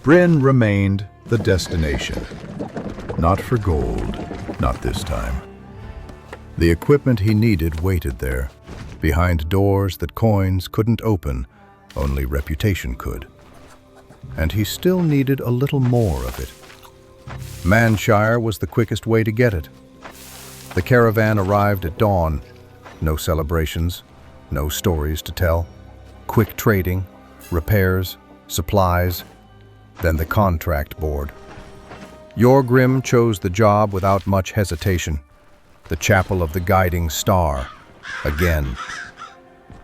Brynn remained the destination. Not for gold, not this time. The equipment he needed waited there, behind doors that coins couldn't open, only reputation could. And he still needed a little more of it. Mannshire was the quickest way to get it. The caravan arrived at dawn. No celebrations, no stories to tell. Quick trading, repairs, supplies, then the contract board. Jorgrim chose the job without much hesitation. The chapel of the guiding star, again.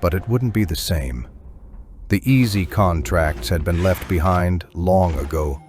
But it wouldn't be the same. The easy contracts had been left behind long ago.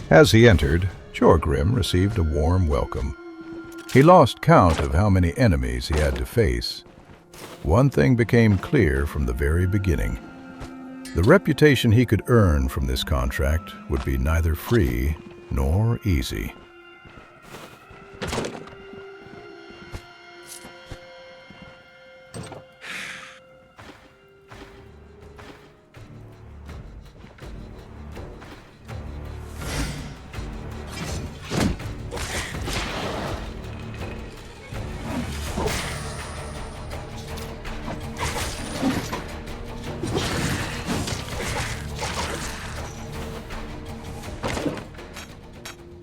As he entered, Jorgrim received a warm welcome. He lost count of how many enemies he had to face. One thing became clear from the very beginning. The reputation he could earn from this contract would be neither free nor easy.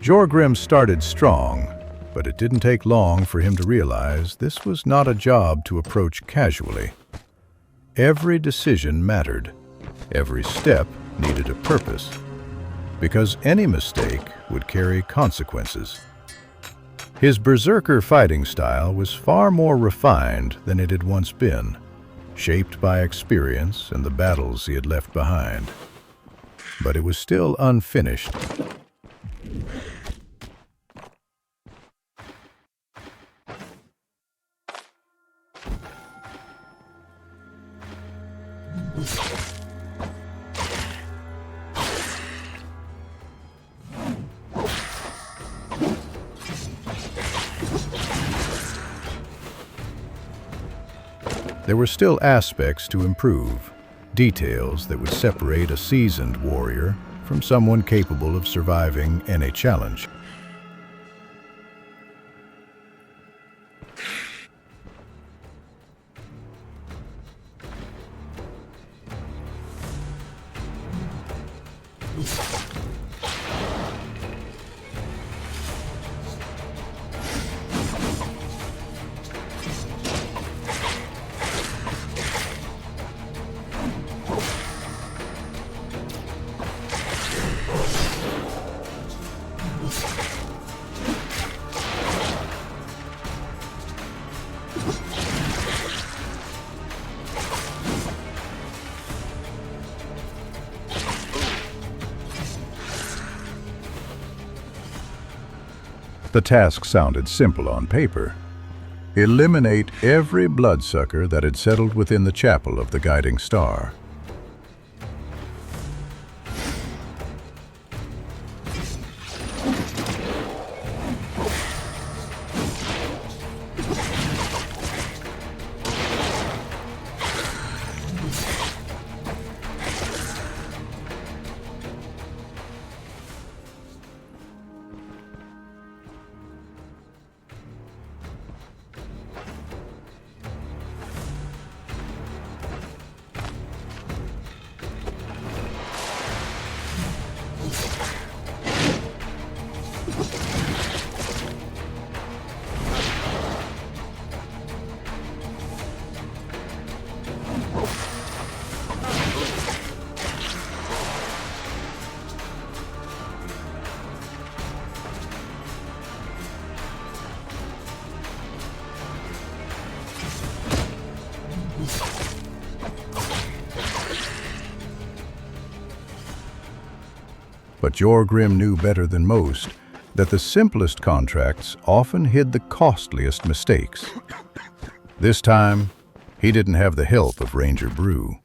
Jorgrim started strong, but it didn't take long for him to realize this was not a job to approach casually. Every decision mattered. Every step needed a purpose, because any mistake would carry consequences. His Berserker fighting style was far more refined than it had once been, shaped by experience and the battles he had left behind. But it was still unfinished. There were still aspects to improve, details that would separate a seasoned warrior from someone capable of surviving any challenge. The task sounded simple on paper. Eliminate every bloodsucker that had settled within the chapel of the guiding star. But Jorgrim knew better than most that the simplest contracts often hid the costliest mistakes. This time, he didn't have the help of Ranger Brew.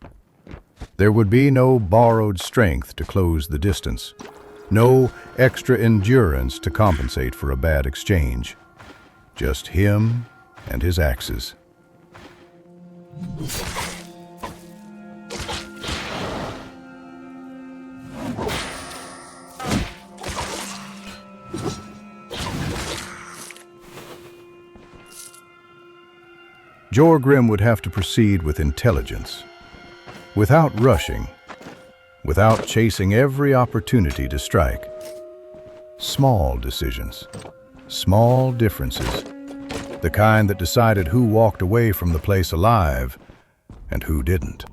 There would be no borrowed strength to close the distance, no extra endurance to compensate for a bad exchange. Just him and his axes. Jorgrim would have to proceed with intelligence, without rushing, without chasing every opportunity to strike. Small decisions, small differences, the kind that decided who walked away from the place alive and who didn't.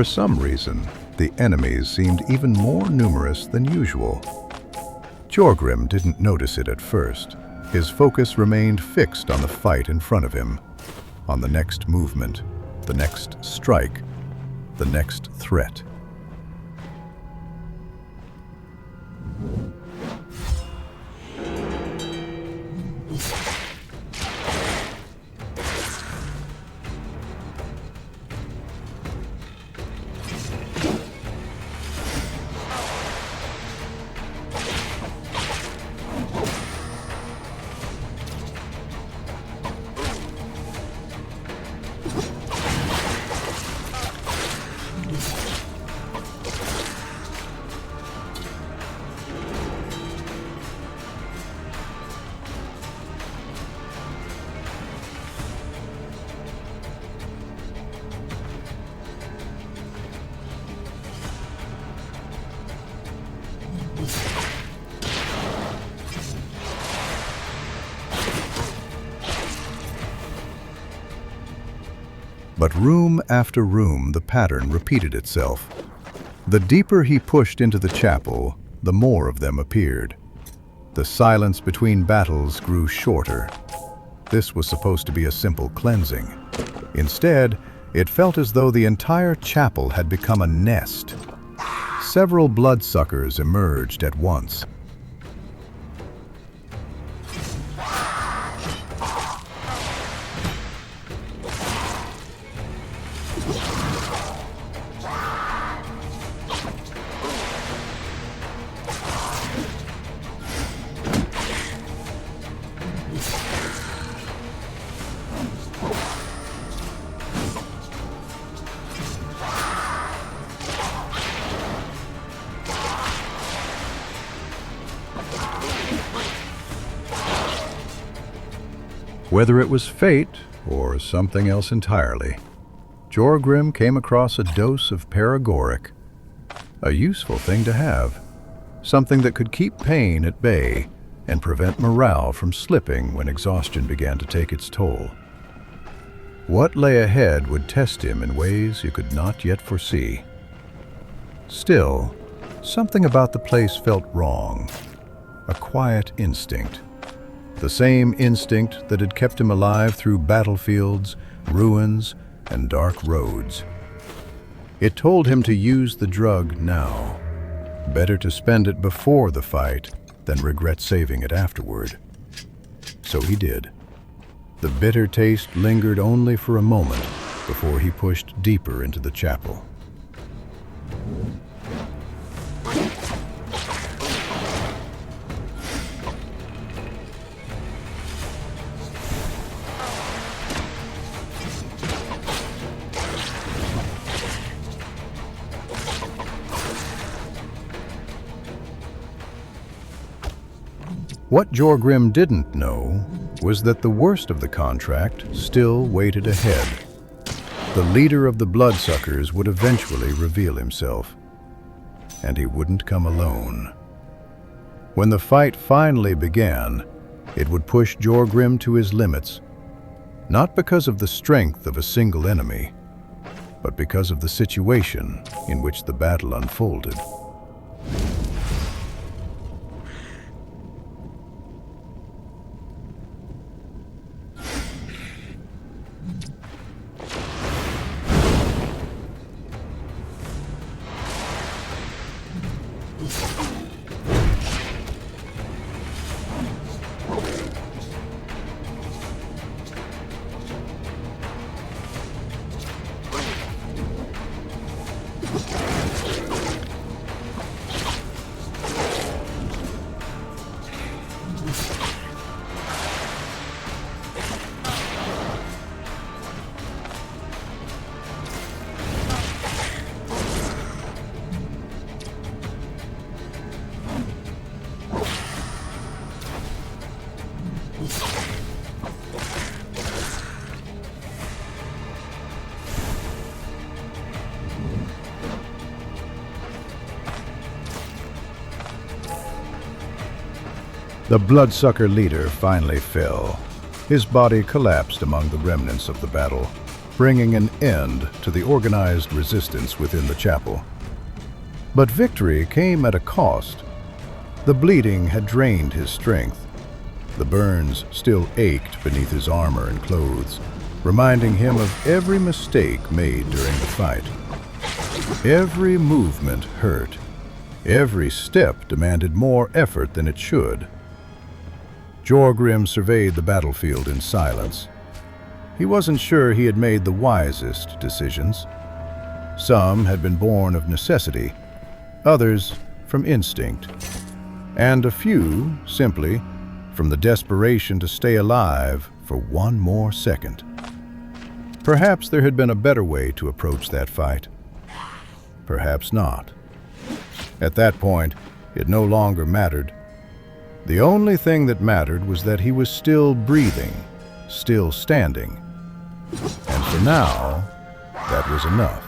For some reason, the enemies seemed even more numerous than usual. Jorgrim didn't notice it at first. His focus remained fixed on the fight in front of him, on the next movement, the next strike, the next threat. But room after room, the pattern repeated itself. The deeper he pushed into the chapel, the more of them appeared. The silence between battles grew shorter. This was supposed to be a simple cleansing. Instead, it felt as though the entire chapel had become a nest. Several bloodsuckers emerged at once. Whether it was fate or something else entirely, Jorgrim came across a dose of paregoric, a useful thing to have, something that could keep pain at bay and prevent morale from slipping when exhaustion began to take its toll. What lay ahead would test him in ways you could not yet foresee. Still, something about the place felt wrong, a quiet instinct. The same instinct that had kept him alive through battlefields, ruins, and dark roads. It told him to use the drug now. Better to spend it before the fight than regret saving it afterward. So he did. The bitter taste lingered only for a moment before he pushed deeper into the chapel. What Jorgrim didn't know was that the worst of the contract still waited ahead. The leader of the bloodsuckers would eventually reveal himself, and he wouldn't come alone. When the fight finally began, it would push Jorgrim to his limits, not because of the strength of a single enemy, but because of the situation in which the battle unfolded. The bloodsucker leader finally fell. His body collapsed among the remnants of the battle, bringing an end to the organized resistance within the chapel. But victory came at a cost. The bleeding had drained his strength. The burns still ached beneath his armor and clothes, reminding him of every mistake made during the fight. Every movement hurt. Every step demanded more effort than it should. Jorgrim surveyed the battlefield in silence. He wasn't sure he had made the wisest decisions. Some had been born of necessity, others from instinct, and a few simply from the desperation to stay alive for one more second. Perhaps there had been a better way to approach that fight. Perhaps not. At that point, it no longer mattered. The only thing that mattered was that he was still breathing, still standing. And for now, that was enough.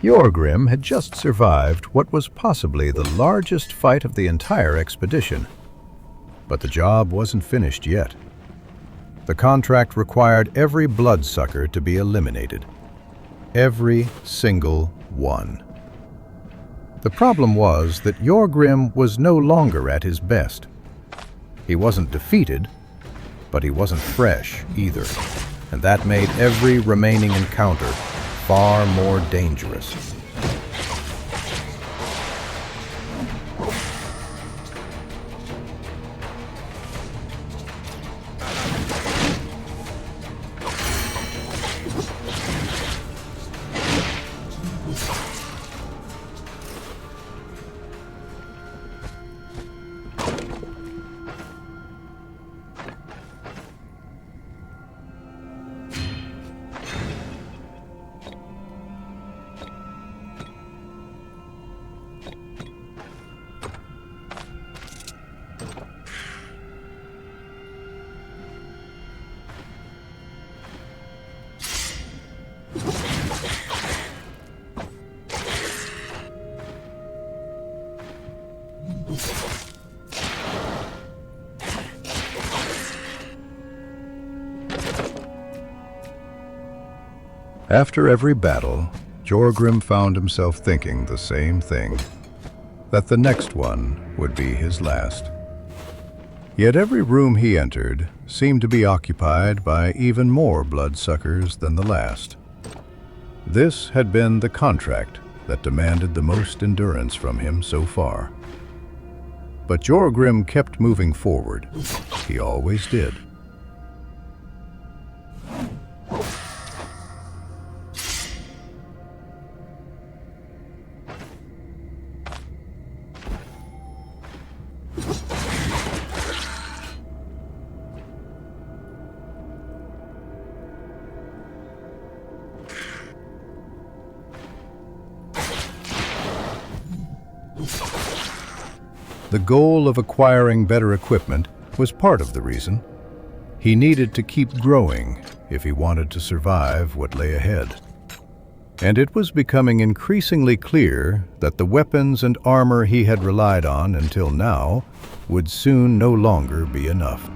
Jorgrim had just survived what was possibly the largest fight of the entire expedition. But the job wasn't finished yet. The contract required every bloodsucker to be eliminated. Every single one. The problem was that Jorgrim was no longer at his best. He wasn't defeated, but he wasn't fresh either, and that made every remaining encounter far more dangerous. After every battle, Jorgrim found himself thinking the same thing, that the next one would be his last. Yet every room he entered seemed to be occupied by even more bloodsuckers than the last. This had been the contract that demanded the most endurance from him so far. But Jorgrim kept moving forward. He always did. The goal of acquiring better equipment was part of the reason. He needed to keep growing if he wanted to survive what lay ahead. And it was becoming increasingly clear that the weapons and armor he had relied on until now would soon no longer be enough.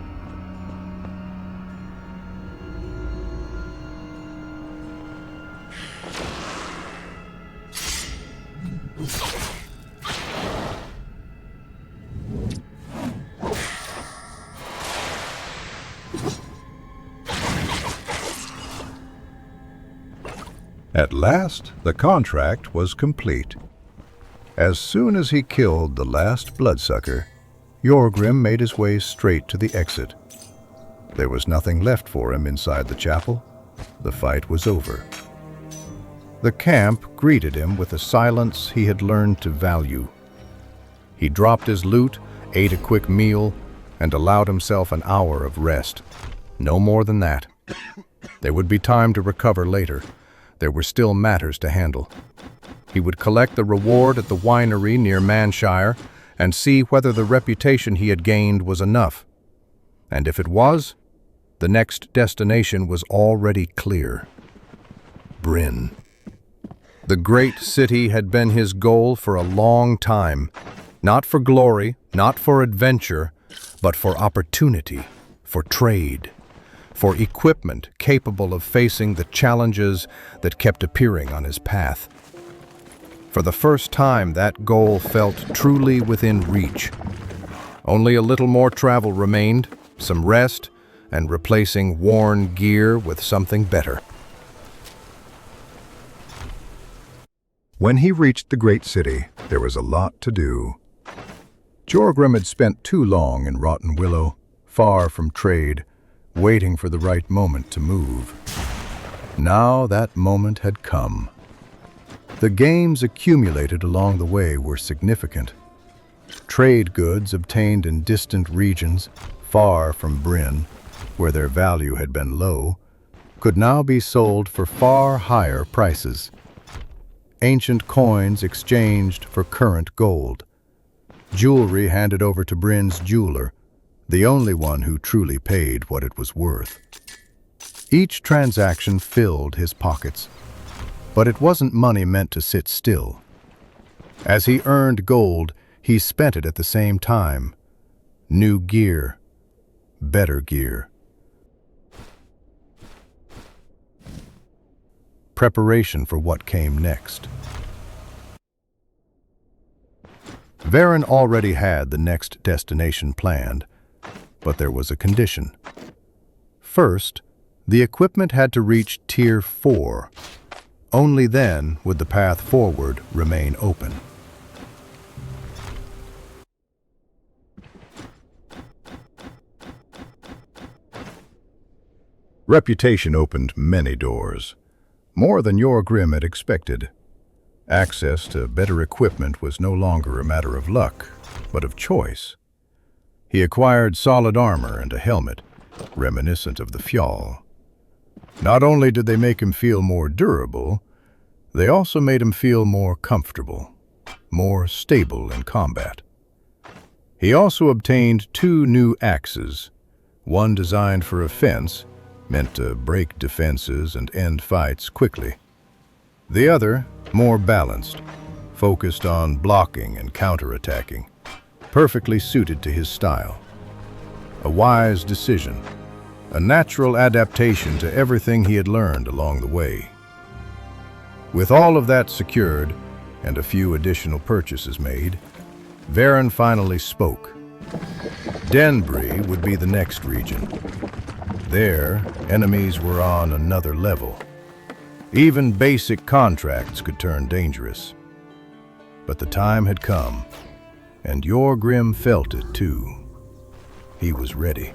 At last, the contract was complete. As soon as he killed the last bloodsucker, Jorgrim made his way straight to the exit. There was nothing left for him inside the chapel. The fight was over. The camp greeted him with a silence he had learned to value. He dropped his loot, ate a quick meal, and allowed himself an hour of rest. No more than that. There would be time to recover later. There were still matters to handle. He would collect the reward at the winery near Mannshire and see whether the reputation he had gained was enough. And if it was, the next destination was already clear. Brynn. The great city had been his goal for a long time, not for glory, not for adventure, but for opportunity, for trade, for equipment capable of facing the challenges that kept appearing on his path. For the first time, that goal felt truly within reach. Only a little more travel remained, some rest, and replacing worn gear with something better. When he reached the great city, there was a lot to do. Jorgrim had spent too long in Rotten Willow, far from trade, waiting for the right moment to move. Now that moment had come. The gains accumulated along the way were significant. Trade goods obtained in distant regions, far from Brynn, where their value had been low, could now be sold for far higher prices. Ancient coins exchanged for current gold. Jewelry handed over to Brynn's jeweler, the only one who truly paid what it was worth. Each transaction filled his pockets, but it wasn't money meant to sit still. As he earned gold, he spent it at the same time. New gear, better gear. Preparation for what came next. Verren already had the next destination planned, but there was a condition. First, the equipment had to reach Tier 4. Only then would the path forward remain open. Reputation opened many doors, more than Jorgrim had expected. Access to better equipment was no longer a matter of luck, but of choice. He acquired solid armor and a helmet, reminiscent of the Fjall. Not only did they make him feel more durable, they also made him feel more comfortable, more stable in combat. He also obtained 2 new axes, one designed for offense, meant to break defenses and end fights quickly. The other, more balanced, focused on blocking and counterattacking, perfectly suited to his style. A wise decision, a natural adaptation to everything he had learned along the way. With all of that secured, and a few additional purchases made, Verren finally spoke. Denbrie would be the next region. There, enemies were on another level. Even basic contracts could turn dangerous. But the time had come, and Jorgrim felt it too. He was ready.